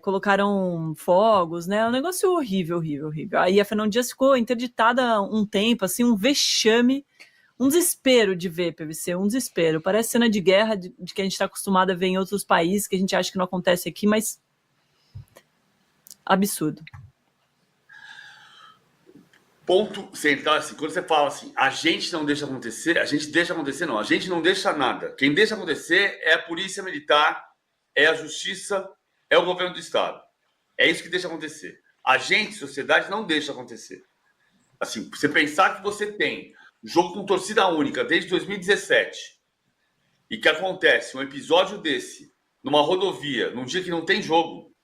colocaram fogos, né? Um negócio horrível, horrível, horrível. Aí a Fernão Dias ficou interditada um tempo, assim, um vexame, um desespero de ver PVC, um desespero. Parece cena de guerra de que a gente está acostumado a ver em outros países, que a gente acha que não acontece aqui, mas absurdo. Ponto central, assim, quando você fala assim, a gente não deixa acontecer, a gente deixa acontecer, não, a gente não deixa nada. Quem deixa acontecer é a polícia militar, é a justiça, é o governo do estado. É isso que deixa acontecer. A gente, sociedade, não deixa acontecer. Assim, você pensar que você tem jogo com torcida única desde 2017 e que acontece um episódio desse numa rodovia, num dia que não tem jogo,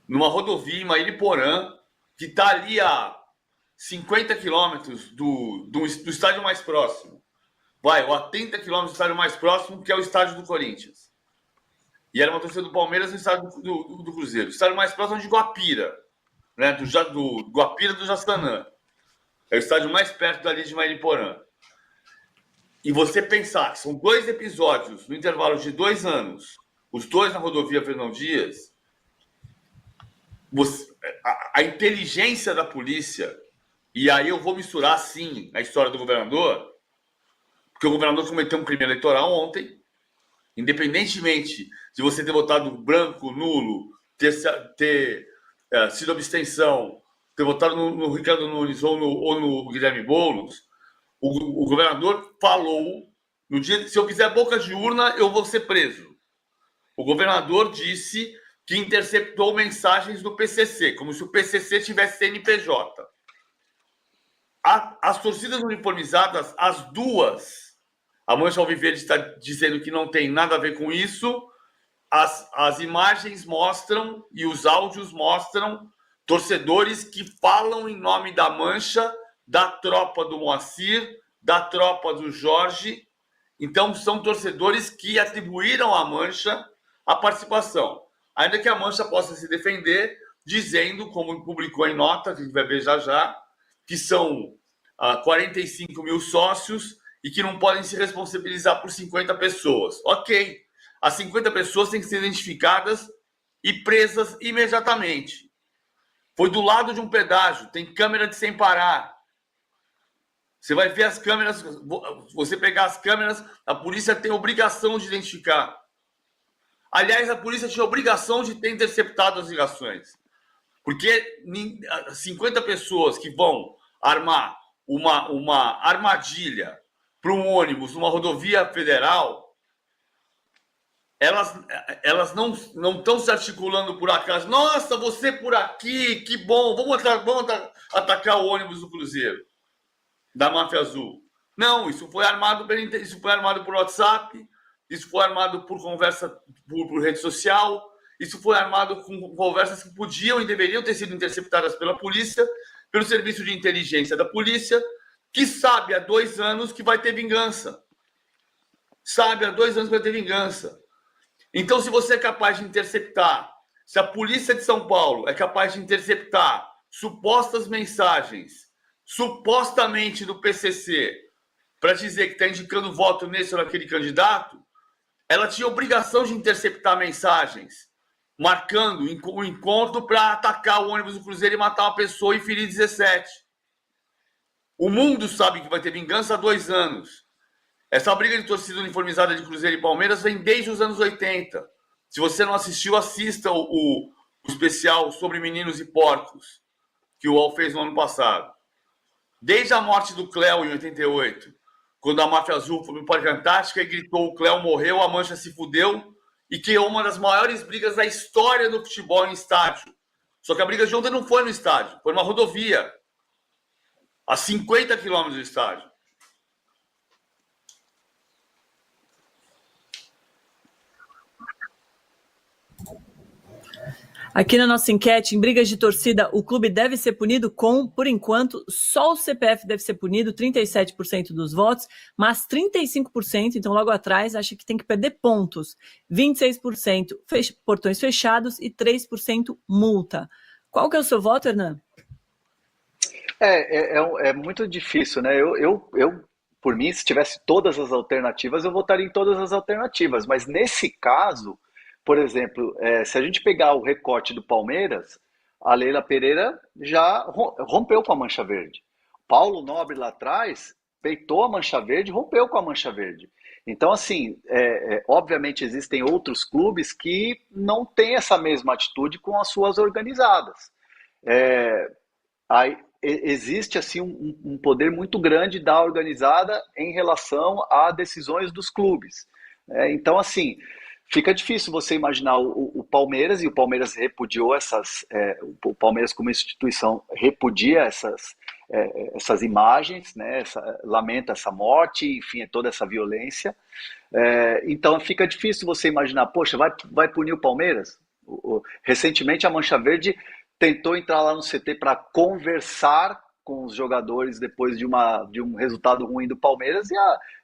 numa rodovia em Mairiporã, que está ali a 50 quilômetros do estádio mais próximo, ou a 30 quilômetros do estádio mais próximo, que é o estádio do Corinthians. E era uma torcida do Palmeiras no estádio do Cruzeiro. O estádio mais próximo é de Guapira, né? do Guapira do Jaçanã. É o estádio mais perto dali de Mairiporã. E você pensar que são 2 episódios no intervalo de 2 anos, os 2 na rodovia Fernão Dias, a inteligência da polícia. E aí eu vou misturar, sim, a história do governador, porque o governador cometeu um crime eleitoral ontem, independentemente de você ter votado branco, nulo, ter sido abstenção, ter votado no Ricardo Nunes ou no Guilherme Boulos, o governador falou, no dia, se eu fizer boca de urna, eu vou ser preso. O governador disse que interceptou mensagens do PCC, como se o PCC tivesse CNPJ. As torcidas uniformizadas, as duas, a Mancha Alviverde está dizendo que não tem nada a ver com isso, as imagens mostram e os áudios mostram torcedores que falam em nome da Mancha, da tropa do Moacir, da tropa do Jorge. Então, são torcedores que atribuíram à Mancha a participação. Ainda que a Mancha possa se defender, dizendo, como publicou em nota, que a gente vai ver já já, que são 45 mil sócios e que não podem se responsabilizar por 50 pessoas. Ok, as 50 pessoas têm que ser identificadas e presas imediatamente. Foi do lado de um pedágio, tem câmera de sem parar. Você vai ver as câmeras, você pegar as câmeras, a polícia tem obrigação de identificar. Aliás, a polícia tinha obrigação de ter interceptado as ligações. Porque 50 pessoas que vão armar uma armadilha para um ônibus numa rodovia federal, elas não estão se articulando por acaso. Nossa, você por aqui, que bom, vamos atacar o ônibus do Cruzeiro, da Máfia Azul. Não, isso foi armado por WhatsApp, isso foi armado por conversa por rede social, isso foi armado com conversas que podiam e deveriam ter sido interceptadas pela polícia, pelo serviço de inteligência da polícia, que sabe há 2 anos que vai ter vingança. Sabe há 2 anos que vai ter vingança. Então, se você é capaz de interceptar, se a polícia de São Paulo é capaz de interceptar supostas mensagens, supostamente do PCC, para dizer que está indicando voto nesse ou naquele candidato, ela tinha obrigação de interceptar mensagens, marcando o encontro para atacar o ônibus do Cruzeiro e matar uma pessoa e ferir 17. O mundo sabe que vai ter vingança há 2 anos. Essa briga de torcida uniformizada de Cruzeiro e Palmeiras vem desde os anos 80. Se você não assistiu, assista o especial sobre meninos e porcos, que o UOL fez no ano passado. Desde a morte do Cléo em 88, quando a Máfia Azul foi no Parque Antártica e gritou: o Cléo morreu, a Mancha se fudeu, e criou uma das maiores brigas da história do futebol em estádio. Só que a briga de ontem não foi no estádio, foi numa rodovia, a 50 quilômetros do estádio. Aqui na nossa enquete, em brigas de torcida, o clube deve ser punido com, por enquanto, só o CPF deve ser punido, 37% dos votos, mas 35%, então logo atrás, acha que tem que perder pontos. 26% portões fechados e 3% multa. Qual que é o seu voto, Hernan? É muito difícil, né? Por mim, se tivesse todas as alternativas, eu votaria em todas as alternativas. Mas nesse caso, por exemplo, se a gente pegar o recorte do Palmeiras, a Leila Pereira já rompeu com a Mancha Verde. Paulo Nobre lá atrás peitou a Mancha Verde, rompeu com a Mancha Verde. Então, assim, obviamente existem outros clubes que não têm essa mesma atitude com as suas organizadas. Aí, existe assim um poder muito grande da organizada em relação a decisões dos clubes. Então, assim, fica difícil você imaginar o Palmeiras, e o Palmeiras repudiou o Palmeiras como instituição repudia essas imagens, né? Lamenta essa morte, enfim, toda essa violência. Então fica difícil você imaginar, poxa, vai punir o Palmeiras? Recentemente a Mancha Verde tentou entrar lá no CT para conversar com os jogadores depois de um resultado ruim do Palmeiras, e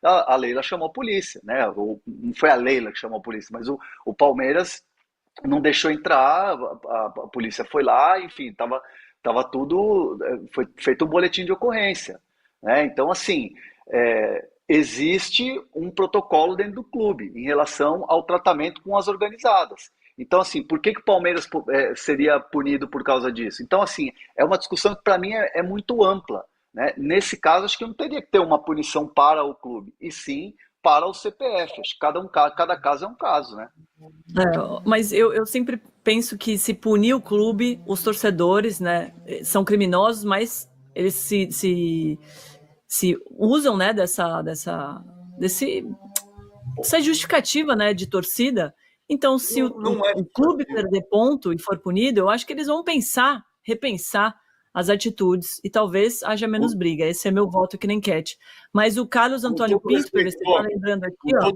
a Leila chamou a polícia, né? Não foi a Leila que chamou a polícia, mas o Palmeiras não deixou entrar, a polícia foi lá, enfim, estava tudo, foi feito um boletim de ocorrência, né? Então, assim, existe um protocolo dentro do clube em relação ao tratamento com as organizadas. Então, assim, por que o Palmeiras seria punido por causa disso? Então, assim, é uma discussão que para mim é muito ampla, né? Nesse caso, acho que não teria que ter uma punição para o clube, e sim para o CPF. Acho que cada caso é um caso, né? Mas eu sempre penso que se punir o clube, os torcedores, né, são criminosos, mas eles se usam, né, dessa justificativa, né, de torcida. Então, se o clube perder ponto e for punido, eu acho que eles vão repensar as atitudes e talvez haja menos briga. Esse é meu voto aqui na enquete. Mas o Carlos Antônio Pinto, você está lembrando aqui, ó.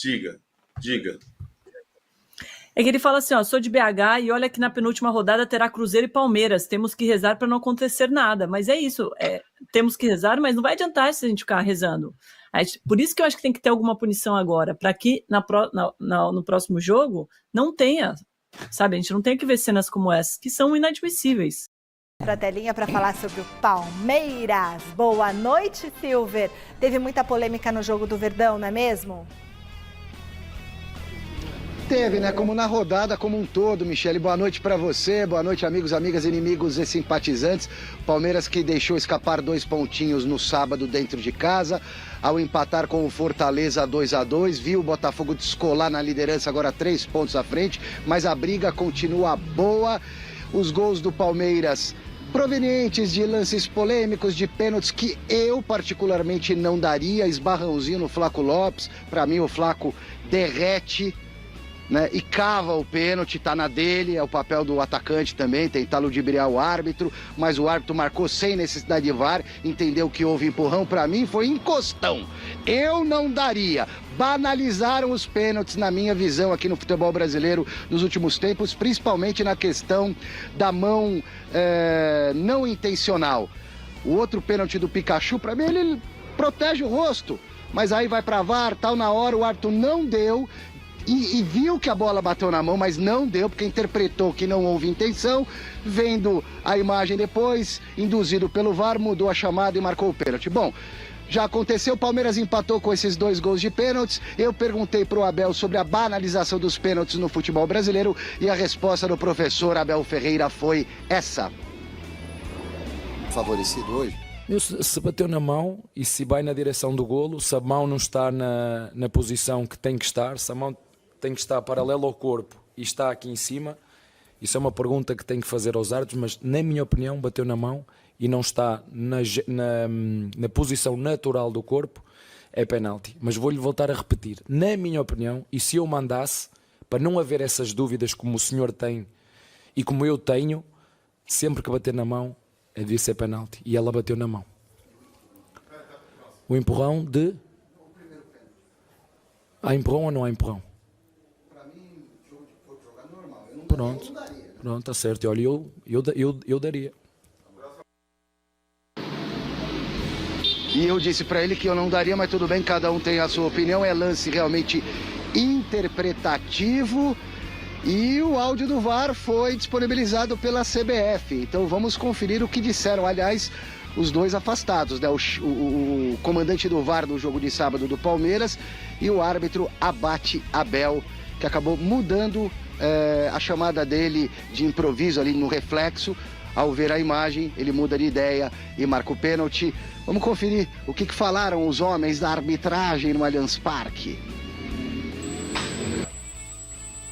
Diga. É que ele fala assim, ó, sou de BH e olha que na penúltima rodada terá Cruzeiro e Palmeiras. Temos que rezar para não acontecer nada. Mas é isso, temos que rezar, mas não vai adiantar se a gente ficar rezando. Por isso que eu acho que tem que ter alguma punição agora, para que no próximo jogo não tenha, sabe? A gente não tem que ver cenas como essas, que são inadmissíveis. Pra telinha para falar sobre o Palmeiras. Boa noite, Silver. Teve muita polêmica no jogo do Verdão, não é mesmo? Teve, né? Como na rodada como um todo, Michele. Boa noite para você, boa noite, amigos, amigas, inimigos e simpatizantes. Palmeiras que deixou escapar 2 pontinhos no sábado dentro de casa, ao empatar com o Fortaleza 2-2, viu o Botafogo descolar na liderança, agora 3 pontos à frente, mas a briga continua boa. Os gols do Palmeiras provenientes de lances polêmicos, de pênaltis que eu particularmente não daria, esbarrãozinho no Flaco Lopes. Para mim o Flaco derrete, né, e cava o pênalti, tá na dele, é o papel do atacante também, tentar ludibriar o árbitro, mas o árbitro marcou sem necessidade de VAR, entendeu que houve empurrão, pra mim foi encostão, eu não daria. Banalizaram os pênaltis na minha visão aqui no futebol brasileiro nos últimos tempos, principalmente na questão da mão não intencional. O outro pênalti do Pikachu, pra mim ele protege o rosto, mas aí vai pra VAR, tal, na hora o árbitro não deu, e viu que a bola bateu na mão, mas não deu, porque interpretou que não houve intenção, vendo a imagem depois, induzido pelo VAR, mudou a chamada e marcou o pênalti. Bom, já aconteceu, o Palmeiras empatou com esses 2 gols de pênaltis. Eu perguntei pro Abel sobre a banalização dos pênaltis no futebol brasileiro e a resposta do professor Abel Ferreira foi essa. Favorecido hoje? Se bateu na mão e se vai na direção do golo, se a mão não está na posição que tem que estar, se a mão tem que estar paralela ao corpo e está aqui em cima, isso é uma pergunta que tem que fazer aos árbitros, mas na minha opinião bateu na mão e não está na posição natural do corpo, é penalti. Mas vou-lhe voltar a repetir, na minha opinião, e se eu mandasse, para não haver essas dúvidas como o senhor tem e como eu tenho, sempre que bater na mão, devia ser penalti, e ela bateu na mão. O empurrão de... Há empurrão ou não há empurrão? Pronto, está certo. Olha, eu daria. E eu disse para ele que eu não daria, mas tudo bem, cada um tem a sua opinião. É lance realmente interpretativo. E o áudio do VAR foi disponibilizado pela CBF. Então vamos conferir o que disseram. Aliás, os 2 afastados, né? O comandante do VAR no jogo de sábado do Palmeiras e o árbitro Abate Abel, que acabou mudando a chamada dele de improviso ali no reflexo. Ao ver a imagem, ele muda de ideia e marca o pênalti. Vamos conferir o que falaram os homens da arbitragem no Allianz Parque.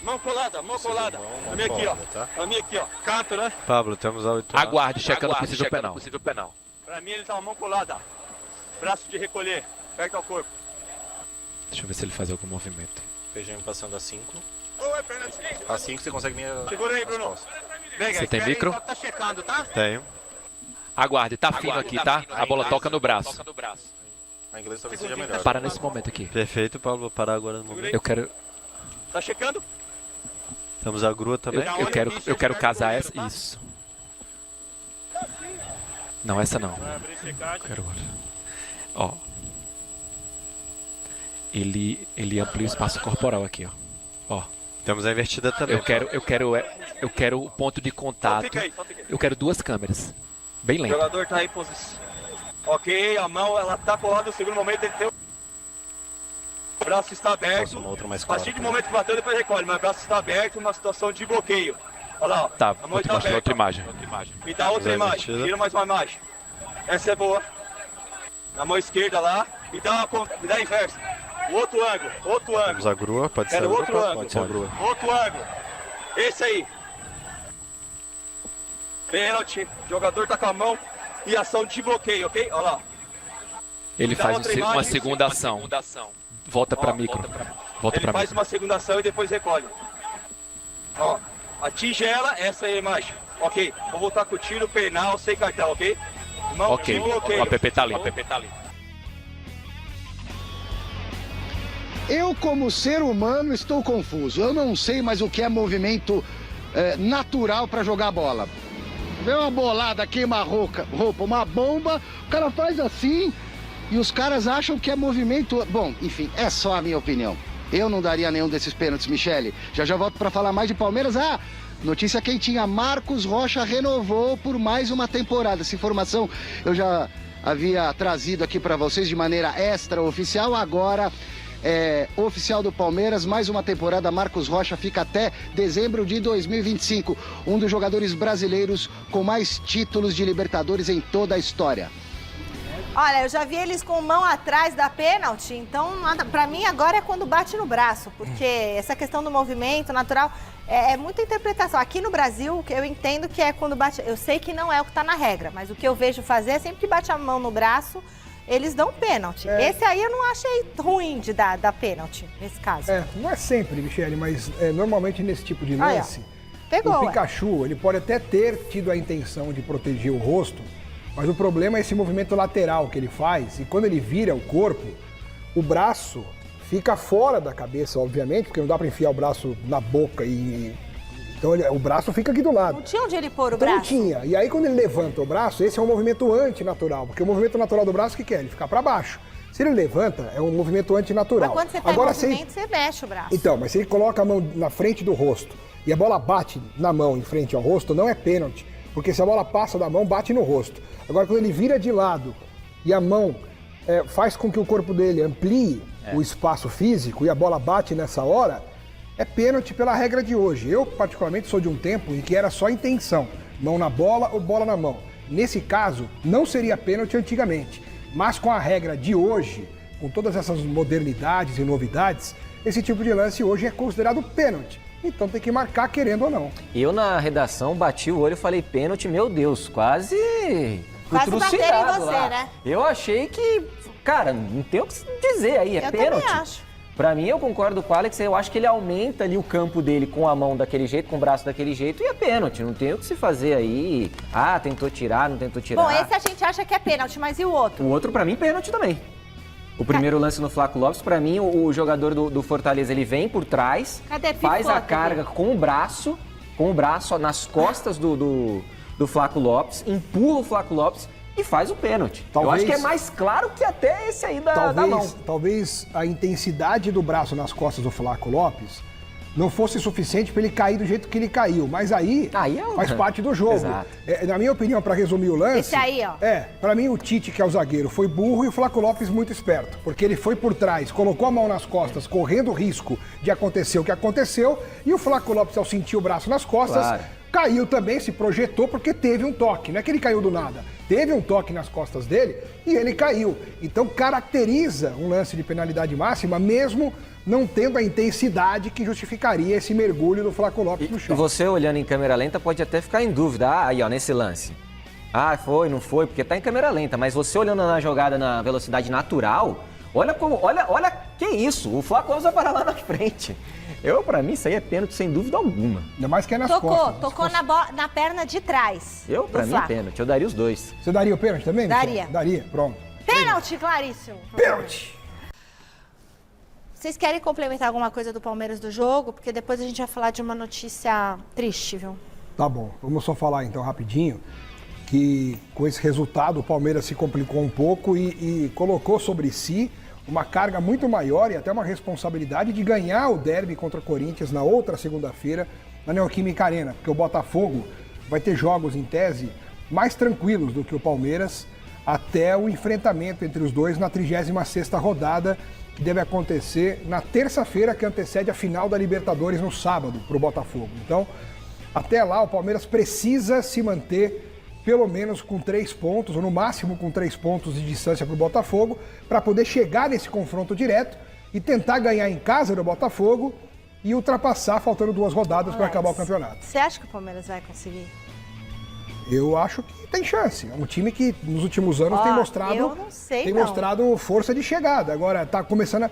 Mão colada. A minha aqui, ó. Tá? A minha aqui, ó. Canto, né? Pablo, temos a 8. Aguarde, checando possível penal. Pra mim ele tá uma mão colada. Braço de recolher. Perto ao corpo. Deixa eu ver se ele faz algum movimento. Feijão passando a 5. Oi, pênalti. A 5 você consegue minha. Segura aí, Bruno. Venga, Você tem micro? Tá checando, tá? Tenho. Aguarde, tá fino aqui, tá? A bola toca no braço. A inglês talvez seja melhor. Para nesse momento aqui. Perfeito, Pablo. Vou parar agora no momento. Eu quero... Tá checando? Temos a grua também. Eu quero casar essa... Isso. Não, essa não. Eu quero agora. Ó. Ele amplia o espaço corporal aqui, ó. Ó. Temos a invertida também. Eu quero o ponto de contato. Eu quero 2 câmeras. Bem O lento. jogador tá aí em posição. Ok, a mão ela tá colada no segundo momento, ele tem o braço está aberto. Posso uma outra mais A partir clara. do momento que bateu, depois recolhe, mas o braço está aberto, uma situação de bloqueio. Olha lá, ó. Tá, A vou mão te tá mostrar aberta. outra imagem. Me dá outra Zé imagem, invertida. tira mais uma imagem. Essa é boa. Na mão esquerda lá, me dá a inversa. O outro ângulo. Temos a grua, pode ser a Era grua. outro ângulo. Pode ser a grua. Outro ângulo. Esse aí. Pênalti. O jogador tá com a mão e ação de bloqueio, ok? Olha lá. Ele Dá faz outra uma imagem, segunda ação. Volta pra micro. Volta Ele pra faz micro. uma segunda ação e depois recolhe. Ó. Atinge ela, essa aí a imagem. Ok. Vou voltar com o tiro penal sem cartão, ok? Mão Ok. de bloqueio. O APP tá ali. Eu, como ser humano, estou confuso. Eu não sei mais o que é movimento natural para jogar bola. Vê uma bolada, queima roupa, uma bomba, o cara faz assim e os caras acham que é movimento... Bom, enfim, é só a minha opinião. Eu não daria nenhum desses pênaltis, Michele. Já volto para falar mais de Palmeiras. Ah, notícia quentinha, Marcos Rocha renovou por mais uma temporada. Essa informação eu já havia trazido aqui para vocês de maneira extraoficial, agora... oficial do Palmeiras, mais uma temporada. Marcos Rocha fica até dezembro de 2025, um dos jogadores brasileiros com mais títulos de Libertadores em toda a história. Olha, eu já vi eles com mão atrás da pênalti, então pra mim agora é quando bate no braço, porque essa questão do movimento natural é muita interpretação. Aqui no Brasil, eu entendo que é quando bate, eu sei que não é o que tá na regra, mas o que eu vejo fazer é sempre que bate a mão no braço, eles dão pênalti. Esse aí eu não achei ruim de dar pênalti, nesse caso. Não é sempre, Michele, mas normalmente nesse tipo de lance, Pegou, o Pikachu, ele pode até ter tido a intenção de proteger o rosto, mas o problema é esse movimento lateral que ele faz, e quando ele vira o corpo, o braço fica fora da cabeça, obviamente, porque não dá para enfiar o braço na boca Então o braço fica aqui do lado. Não tinha onde ele pôr o Então, braço? não tinha. E aí quando ele levanta o braço, esse é um movimento antinatural, porque o movimento natural do braço, o que é? Ele fica para baixo. Se ele levanta, é um movimento antinatural. Mas quando você pega o movimento, você mexe o braço. Então, mas se ele coloca a mão na frente do rosto e a bola bate na mão em frente ao rosto, não é pênalti, porque se a bola passa da mão, bate no rosto. Agora, quando ele vira de lado e a mão faz com que o corpo dele amplie o espaço físico e a bola bate nessa hora, é pênalti pela regra de hoje. Eu, particularmente, sou de um tempo em que era só intenção, mão na bola ou bola na mão. Nesse caso, não seria pênalti antigamente, mas com a regra de hoje, com todas essas modernidades e novidades, esse tipo de lance hoje é considerado pênalti. Então tem que marcar querendo ou não. Eu na redação bati o olho e falei pênalti, meu Deus, quase bateram em você, lá. né? Eu achei que, cara, não tem o que dizer aí, é pênalti. Eu também acho. Pra mim, eu concordo com o Alex, eu acho que ele aumenta ali o campo dele com a mão daquele jeito, com o braço daquele jeito, e é pênalti, não tem o que se fazer aí. Ah, tentou tirar, não tentou tirar. Bom, esse a gente acha que é pênalti, mas e o outro? O outro, pra mim, pênalti também. O primeiro lance no Flaco Lopes, pra mim, o jogador do Fortaleza, ele vem por trás, faz a carga com o braço nas costas do Flaco Lopes, empurra o Flaco Lopes e faz o pênalti. Eu acho que é mais claro que até esse aí da mão. Talvez a intensidade do braço nas costas do Flaco Lopes não fosse suficiente para ele cair do jeito que ele caiu. Mas aí faz parte do jogo. Na minha opinião, para resumir o lance... Esse aí, ó. Para mim o Tite, que é o zagueiro, foi burro e o Flaco Lopes muito esperto. Porque ele foi por trás, colocou a mão nas costas, correndo o risco de acontecer o que aconteceu. E o Flaco Lopes, ao sentir o braço nas costas, caiu também, se projetou porque teve um toque. Não é que ele caiu do nada. Teve um toque nas costas dele e ele caiu. Então caracteriza um lance de penalidade máxima, mesmo não tendo a intensidade que justificaria esse mergulho do Flaco Lopes no chão. E você olhando em câmera lenta pode até ficar em dúvida. Aí, ó, nesse lance. Foi, não foi, porque tá em câmera lenta. Mas você olhando na jogada na velocidade natural, olha que isso. O Flaco Lopes vai parar lá na frente. Pra mim, isso aí é pênalti sem dúvida alguma. Ainda mais que é nas costas. Tocou na perna de trás. Pra mim é pênalti. Eu daria os dois. Você daria o pênalti também? Daria. Daria, pronto. Pênalti, claríssimo. Pênalti. Vocês querem complementar alguma coisa do Palmeiras do jogo? Porque depois a gente vai falar de uma notícia triste, viu? Tá bom. Vamos só falar então rapidinho que com esse resultado o Palmeiras se complicou um pouco e colocou sobre si uma carga muito maior e até uma responsabilidade de ganhar o derby contra o Corinthians na outra segunda-feira na Neoquímica Arena, porque o Botafogo vai ter jogos, em tese, mais tranquilos do que o Palmeiras até o enfrentamento entre os dois na 36ª rodada, que deve acontecer na terça-feira, que antecede a final da Libertadores no sábado para o Botafogo. Então, até lá, o Palmeiras precisa se manter pelo menos com 3 pontos, ou no máximo com 3 pontos de distância para o Botafogo, para poder chegar nesse confronto direto e tentar ganhar em casa do Botafogo e ultrapassar, faltando 2 rodadas para acabar o campeonato. Você acha que o Palmeiras vai conseguir? Eu acho que tem chance. É um time que nos últimos anos tem mostrado força de chegada. Agora está começando a...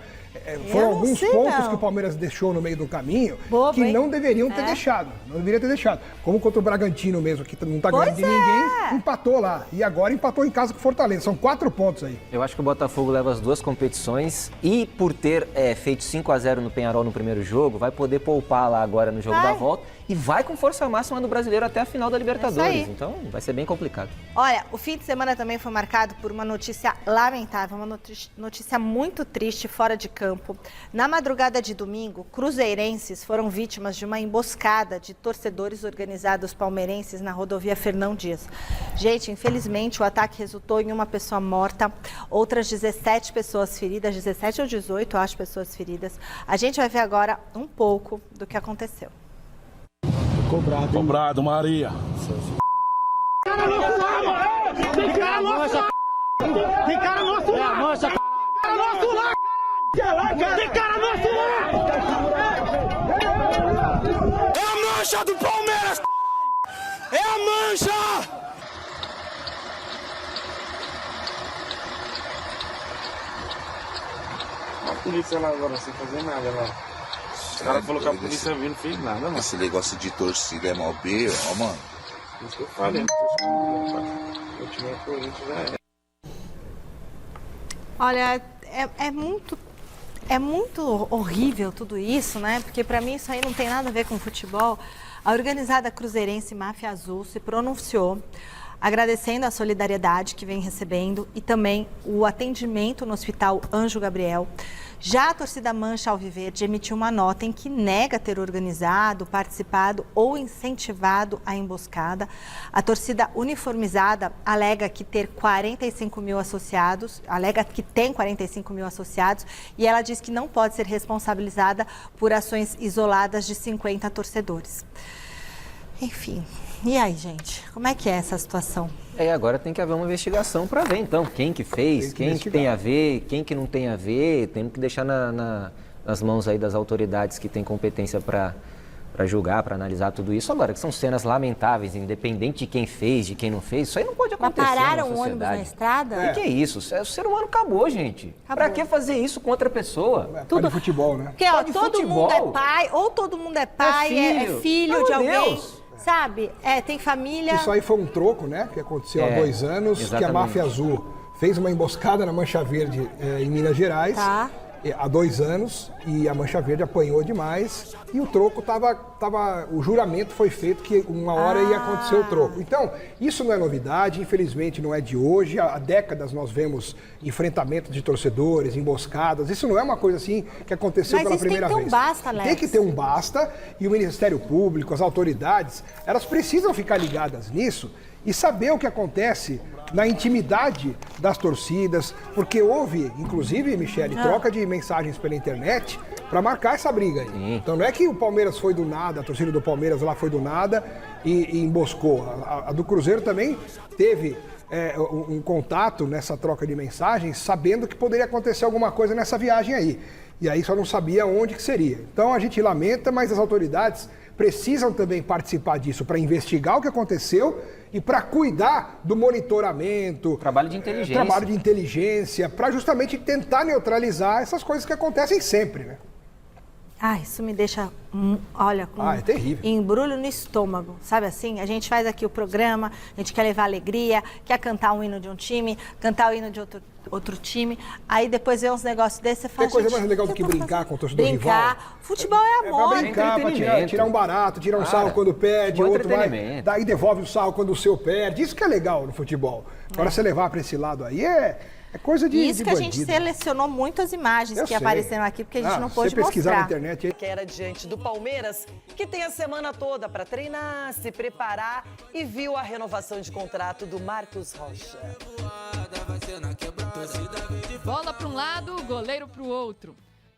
foram alguns pontos que o Palmeiras deixou no meio do caminho que não deveriam ter deixado. Não deveria ter deixado. Como contra o Bragantino mesmo, que não está ganhando de ninguém, empatou lá. E agora empatou em casa com o Fortaleza. São 4 pontos aí. Eu acho que o Botafogo leva as 2 competições e por ter feito 5-0 no Peñarol no primeiro jogo, vai poder poupar lá agora no jogo da volta e vai com força máxima no Brasileiro até a final da Libertadores. Então vai ser bem complicado. Olha, o fim de semana também foi marcado por uma notícia lamentável, uma notícia muito triste fora de campo. Na madrugada de domingo, cruzeirenses foram vítimas de uma emboscada de torcedores organizados palmeirenses na rodovia Fernão Dias. Gente, infelizmente o ataque resultou em uma pessoa morta, outras 17 pessoas feridas, 17 ou 18, eu acho, pessoas feridas. A gente vai ver agora um pouco do que aconteceu. Cobrado, Maria. Tem cara nosso lá, tem cara nosso lá. Tem cara nosso lá. Tem cara nosso lá. É a mancha do Palmeiras. É a mancha. A polícia lá agora sem fazer nada lá. Os caras falaram que a polícia viu, não fez nada, mano. Esse negócio de torcida é mal B, ó, mano. Isso que eu falei, o time é Corinthians, já é. Olha, é muito horrível tudo isso, né? Porque para mim isso aí não tem nada a ver com futebol. A organizada cruzeirense Máfia Azul se pronunciou agradecendo a solidariedade que vem recebendo e também o atendimento no Hospital Anjo Gabriel. Já a torcida Mancha Alviverde emitiu uma nota em que nega ter organizado, participado ou incentivado a emboscada. A torcida uniformizada alega que tem 45 mil associados e ela diz que não pode ser responsabilizada por ações isoladas de 50 torcedores. Enfim, e aí, gente? Como é que é essa situação? Agora tem que haver uma investigação para ver, então, quem que fez, quem que tem a ver, quem que não tem a ver. Temos que deixar nas mãos aí das autoridades que têm competência para julgar, para analisar tudo isso. Agora, que são cenas lamentáveis, independente de quem fez, de quem não fez, isso aí não pode acontecer. Mas pararam o ônibus na estrada? O que é isso? O ser humano acabou, gente. Para que fazer isso com outra pessoa? Tudo futebol, né? Porque, ó, todo mundo é pai, ou todo mundo é pai, é filho de alguém. Deus. Sabe? Tem família. Isso aí foi um troco, né? Que aconteceu há 2 anos, exatamente. Que a Máfia Azul fez uma emboscada na Mancha Verde em Minas Gerais. Há 2 anos. e a Mancha Verde apanhou demais e o troco o juramento foi feito que uma hora ia acontecer o troco. Então, isso não é novidade, infelizmente não é de hoje, há décadas nós vemos enfrentamento de torcedores, emboscadas, isso não é uma coisa assim que aconteceu pela primeira vez. Mas tem que ter um basta, Alex. Tem que ter um basta e o Ministério Público, as autoridades, elas precisam ficar ligadas nisso e saber o que acontece na intimidade das torcidas, porque houve, inclusive, Michele, troca de mensagens pela internet para marcar essa briga aí. Sim. Então não é que o Palmeiras foi do nada, a torcida do Palmeiras lá foi do nada e emboscou. A do Cruzeiro também teve um contato nessa troca de mensagens, sabendo que poderia acontecer alguma coisa nessa viagem aí. E aí só não sabia onde que seria. Então a gente lamenta, mas as autoridades precisam também participar disso para investigar o que aconteceu e para cuidar do monitoramento. Trabalho de inteligência. Trabalho de inteligência, para justamente tentar neutralizar essas coisas que acontecem sempre, né? Ah, isso me deixa, olha, com é terrível. Embrulho no estômago, sabe assim? A gente faz aqui o programa, a gente quer levar alegria, quer cantar um hino de um time, cantar o hino de outro time, aí depois vê uns negócios desses, você fala, tem coisa mais legal do que brincar com o torcedor rival? Futebol é amor. Pra brincar, pra tirar um barato, tirar um sarro quando perde, o outro vai, daí devolve o sarro quando o seu perde, isso que é legal no futebol. Agora você levar pra esse lado aí é coisa de isso que a gente selecionou muitas imagens que apareceram aqui, porque a gente não pôde mostrar. Pesquisar na internet. Que era diante do Palmeiras, que tem a semana toda para treinar, se preparar e viu a renovação de contrato do Marcos Rocha. Bola para um lado, goleiro para o outro.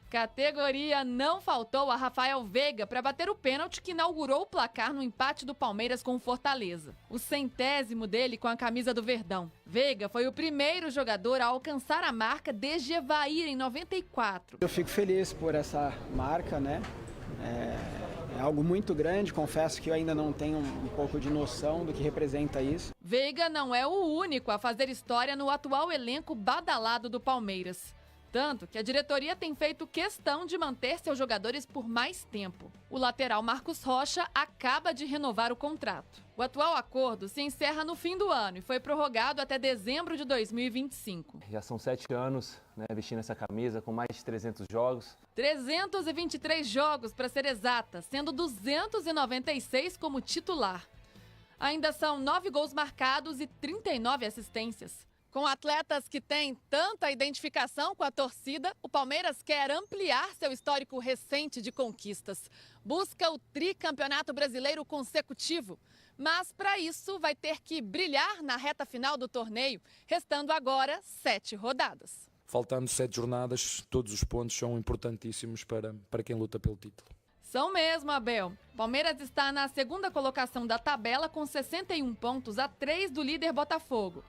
Categoria não faltou a Rafael Veiga para bater o pênalti que inaugurou o placar no empate do Palmeiras com o Fortaleza. O 100º dele com a camisa do Verdão. Veiga foi o primeiro jogador a alcançar a marca desde Evair em 94. Eu fico feliz por essa marca, né? É algo muito grande, confesso que eu ainda não tenho um pouco de noção do que representa isso. Veiga não é o único a fazer história no atual elenco badalado do Palmeiras. Tanto que a diretoria tem feito questão de manter seus jogadores por mais tempo. O lateral Marcos Rocha acaba de renovar o contrato. O atual acordo se encerra no fim do ano e foi prorrogado até dezembro de 2025. Já são 7 anos, vestindo essa camisa, com mais de 300 jogos. 323 jogos, para ser exata, sendo 296 como titular. Ainda são 9 gols marcados e 39 assistências. Com atletas que têm tanta identificação com a torcida, o Palmeiras quer ampliar seu histórico recente de conquistas. Busca o tricampeonato brasileiro consecutivo. Mas, para isso, vai ter que brilhar na reta final do torneio, restando agora 7 rodadas. Faltando 7 jornadas, todos os pontos são importantíssimos para quem luta pelo título. São mesmo, Abel. Palmeiras está na 2ª colocação da tabela com 61 pontos, a 3 do líder Botafogo.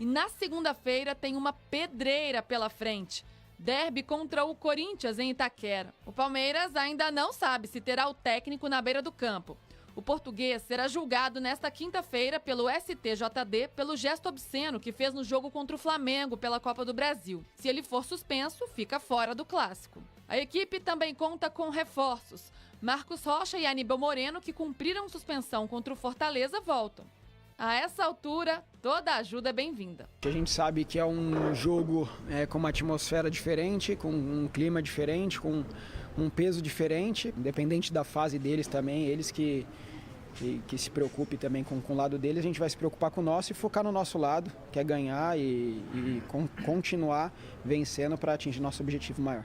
E na segunda-feira tem uma pedreira pela frente. Derby contra o Corinthians em Itaquera. O Palmeiras ainda não sabe se terá o técnico na beira do campo. O português será julgado nesta quinta-feira pelo STJD pelo gesto obsceno que fez no jogo contra o Flamengo pela Copa do Brasil. Se ele for suspenso, fica fora do clássico. A equipe também conta com reforços. Marcos Rocha e Aníbal Moreno, que cumpriram suspensão contra o Fortaleza, voltam. A essa altura, toda ajuda é bem-vinda. A gente sabe que é um jogo com uma atmosfera diferente, com um clima diferente, com um peso diferente, independente da fase deles também, eles que se preocupem também com o lado deles, a gente vai se preocupar com o nosso e focar no nosso lado, que é ganhar e continuar vencendo para atingir nosso objetivo maior.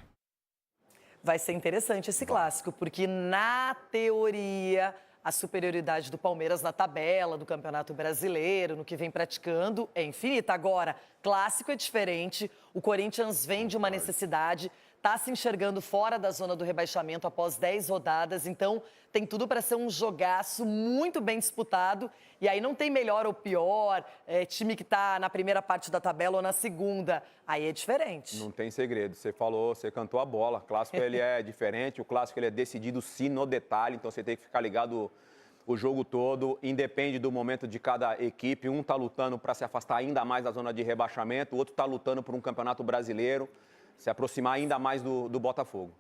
Vai ser interessante esse clássico, porque na teoria a superioridade do Palmeiras na tabela do Campeonato Brasileiro, no que vem praticando, é infinita. Agora, clássico é diferente, o Corinthians vem de uma necessidade, está se enxergando fora da zona do rebaixamento após 10 rodadas, então tem tudo para ser um jogaço muito bem disputado. E aí não tem melhor ou pior, time que está na primeira parte da tabela ou na segunda, aí é diferente. Não tem segredo, você cantou a bola, o clássico ele é diferente, o clássico ele é decidido sim no detalhe, então você tem que ficar ligado o jogo todo, independe do momento de cada equipe, um está lutando para se afastar ainda mais da zona de rebaixamento, o outro está lutando por um campeonato brasileiro, se aproximar ainda mais do Botafogo.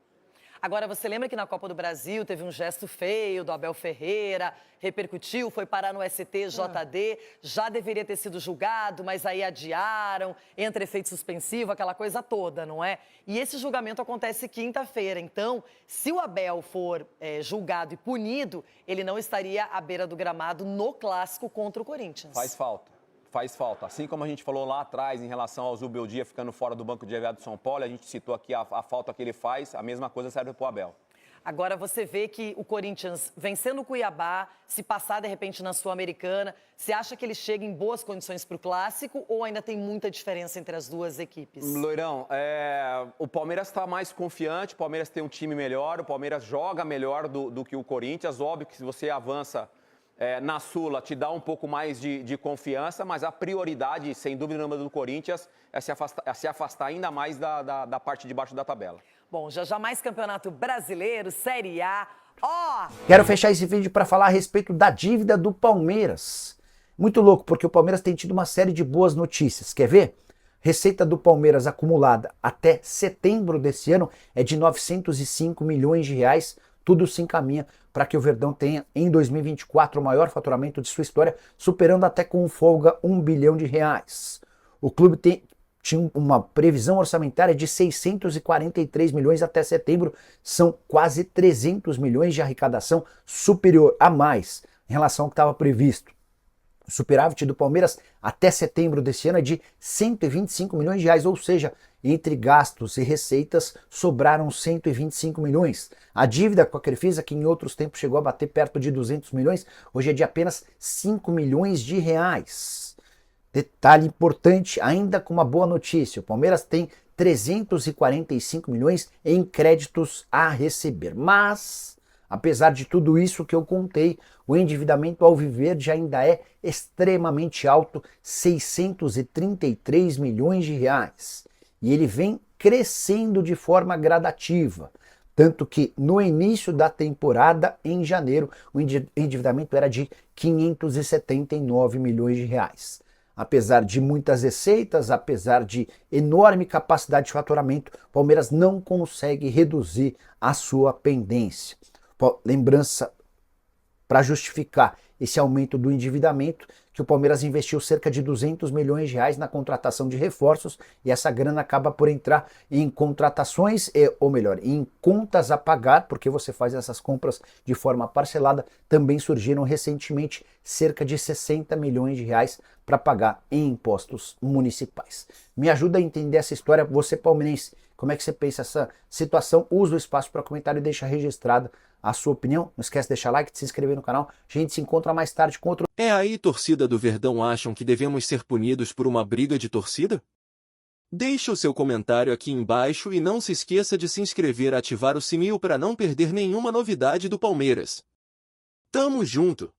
Agora, você lembra que na Copa do Brasil teve um gesto feio do Abel Ferreira, repercutiu, foi parar no STJD, já deveria ter sido julgado, mas aí adiaram, entra efeito suspensivo, aquela coisa toda, não é? E esse julgamento acontece quinta-feira. Então, se o Abel for julgado e punido, ele não estaria à beira do gramado no clássico contra o Corinthians. Faz falta. Assim como a gente falou lá atrás em relação ao Zubeldia ficando fora do banco de enviado do São Paulo, a gente citou aqui a falta que ele faz, a mesma coisa serve para o Abel. Agora você vê que o Corinthians vencendo o Cuiabá, se passar de repente na Sul-Americana, você acha que ele chega em boas condições para o Clássico ou ainda tem muita diferença entre as duas equipes? Loirão, o Palmeiras está mais confiante, o Palmeiras tem um time melhor, o Palmeiras joga melhor do que o Corinthians. Óbvio que se você avança na Sula, te dá um pouco mais de confiança, mas a prioridade, sem dúvida nenhuma, do Corinthians é se afastar ainda mais da parte de baixo da tabela. Bom, já mais Campeonato Brasileiro, Série A. Quero fechar esse vídeo para falar a respeito da dívida do Palmeiras. Muito louco, porque o Palmeiras tem tido uma série de boas notícias. Quer ver? Receita do Palmeiras acumulada até setembro desse ano é de 905 milhões de reais. Tudo se encaminha para que o Verdão tenha, em 2024, o maior faturamento de sua história, superando até com folga 1 bilhão de reais. O clube tinha uma previsão orçamentária de 643 milhões até setembro, são quase 300 milhões de arrecadação, superior a mais em relação ao que estava previsto. O superávit do Palmeiras até setembro desse ano é de 125 milhões de reais, ou seja, entre gastos e receitas sobraram 125 milhões. A dívida com a Crefisa, que em outros tempos chegou a bater perto de 200 milhões, hoje é de apenas 5 milhões de reais. Detalhe importante, ainda com uma boa notícia, o Palmeiras tem 345 milhões em créditos a receber. Mas, apesar de tudo isso que eu contei, o endividamento alviverde ainda é extremamente alto, 633 milhões de reais. E ele vem crescendo de forma gradativa. Tanto que no início da temporada, em janeiro, o endividamento era de 579 milhões de reais. Apesar de muitas receitas, apesar de enorme capacidade de faturamento, o Palmeiras não consegue reduzir a sua pendência. Lembrança para justificar esse aumento do endividamento, que o Palmeiras investiu cerca de 200 milhões de reais na contratação de reforços e essa grana acaba por entrar em contratações, ou melhor, em contas a pagar, porque você faz essas compras de forma parcelada. Também surgiram recentemente cerca de 60 milhões de reais para pagar em impostos municipais. Me ajuda a entender essa história, você palmeirense, como é que você pensa essa situação? Usa o espaço para comentário e deixa registrada a sua opinião. Não esquece de deixar like, de se inscrever no canal. A gente se encontra mais tarde com outro... É aí, torcida do Verdão, acham que devemos ser punidos por uma briga de torcida? Deixe o seu comentário aqui embaixo e não se esqueça de se inscrever e ativar o sininho para não perder nenhuma novidade do Palmeiras. Tamo junto!